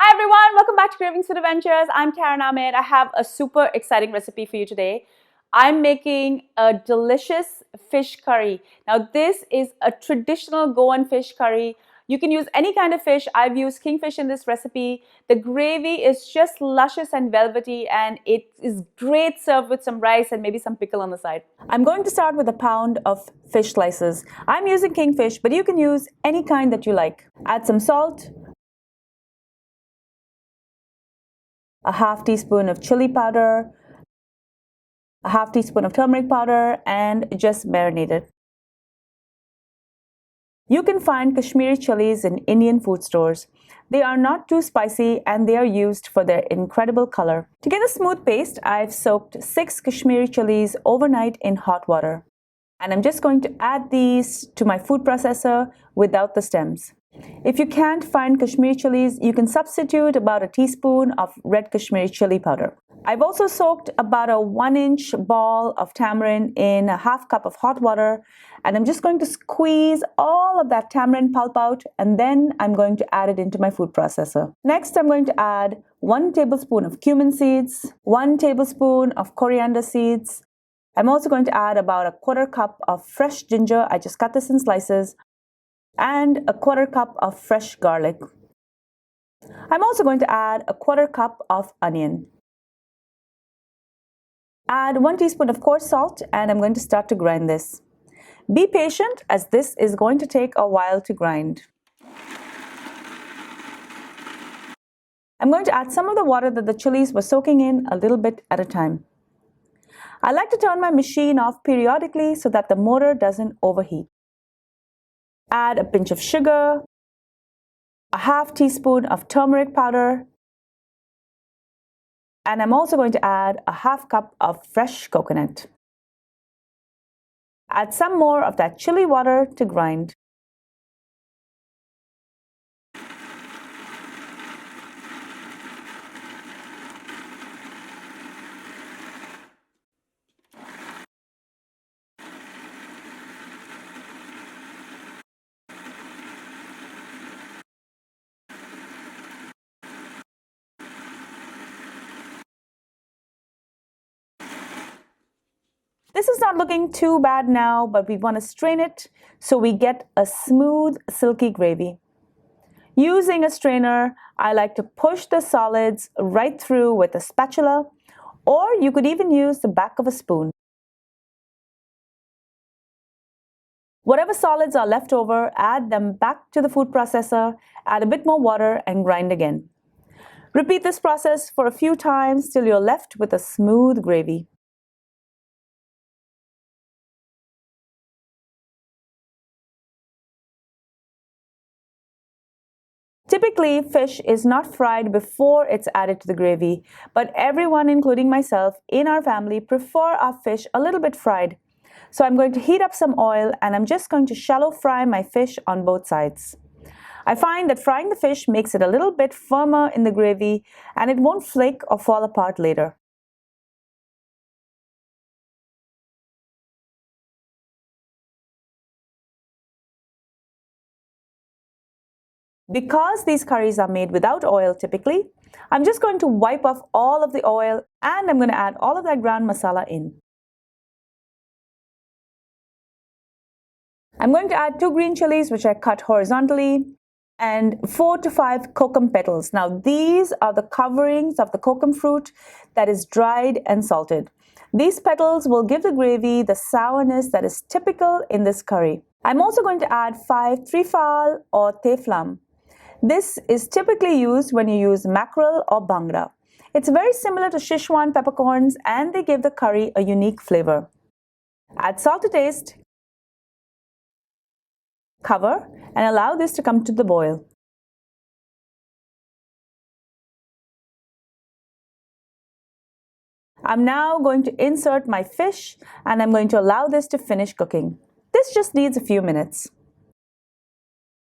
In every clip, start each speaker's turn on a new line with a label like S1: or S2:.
S1: Hi everyone, welcome back to Kravings Food Adventures. I'm Karen Ahmed. I have a super exciting recipe for you today. I'm making a delicious fish curry. Now this is a traditional Goan fish curry. You can use any kind of fish. I've used kingfish in this recipe. The gravy is just luscious and velvety and it is great served with some rice and maybe some pickle on the side. I'm going to start with a pound of fish slices. I'm using kingfish, but you can use any kind that you like. Add some salt, a half teaspoon of chili powder, a half teaspoon of turmeric powder, and just marinate it. You can find Kashmiri chilies in Indian food stores. They are not too spicy and they are used for their incredible color. To get a smooth paste, I've soaked 6 Kashmiri chilies overnight in hot water. And I'm just going to add these to my food processor without the stems. If you can't find Kashmiri chilies, you can substitute about a teaspoon of red Kashmiri chili powder. I've also soaked about a 1-inch ball of tamarind in a half cup of hot water, and I'm just going to squeeze all of that tamarind pulp out, and then I'm going to add it into my food processor. Next, I'm going to add 1 tablespoon of cumin seeds, 1 tablespoon of coriander seeds. I'm also going to add about a 1/4 cup of fresh ginger. I just cut this in slices, and a 1/4 cup of fresh garlic. I'm also going to add a 1/4 cup of onion. Add 1 teaspoon of coarse salt, and I'm going to start to grind this. Be patient as this is going to take a while to grind. I'm going to add some of the water that the chilies were soaking in a little bit at a time. I like to turn my machine off periodically so that the motor doesn't overheat. Add a pinch of sugar, a half teaspoon of turmeric powder, and I'm also going to add a half cup of fresh coconut. Add some more of that chili water to grind. This is not looking too bad now, but we want to strain it so we get a smooth, silky gravy. Using a strainer, I like to push the solids right through with a spatula, or you could even use the back of a spoon. Whatever solids are left over, add them back to the food processor, add a bit more water, and grind again. Repeat this process for a few times till you're left with a smooth gravy. Typically, fish is not fried before it's added to the gravy, but everyone, including myself, in our family prefer our fish a little bit fried. So I'm going to heat up some oil and I'm just going to shallow fry my fish on both sides. I find that frying the fish makes it a little bit firmer in the gravy and it won't flake or fall apart later. Because these curries are made without oil typically, I'm just going to wipe off all of the oil and I'm going to add all of that ground masala in. I'm going to add 2 green chilies which I cut horizontally and 4 to 5 kokum petals. Now these are the coverings of the kokum fruit that is dried and salted. These petals will give the gravy the sourness that is typical in this curry. I'm also going to add 5 trifal or teflam. This is typically used when you use mackerel or bhangra. It's very similar to Szechuan peppercorns and they give the curry a unique flavor. Add salt to taste, cover, and allow this to come to the boil. I'm now going to insert my fish and I'm going to allow this to finish cooking. This just needs a few minutes.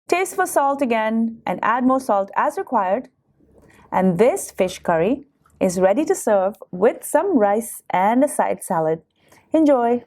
S1: Taste for salt again and add more salt as required. And this fish curry is ready to serve with some rice and a side salad. Enjoy!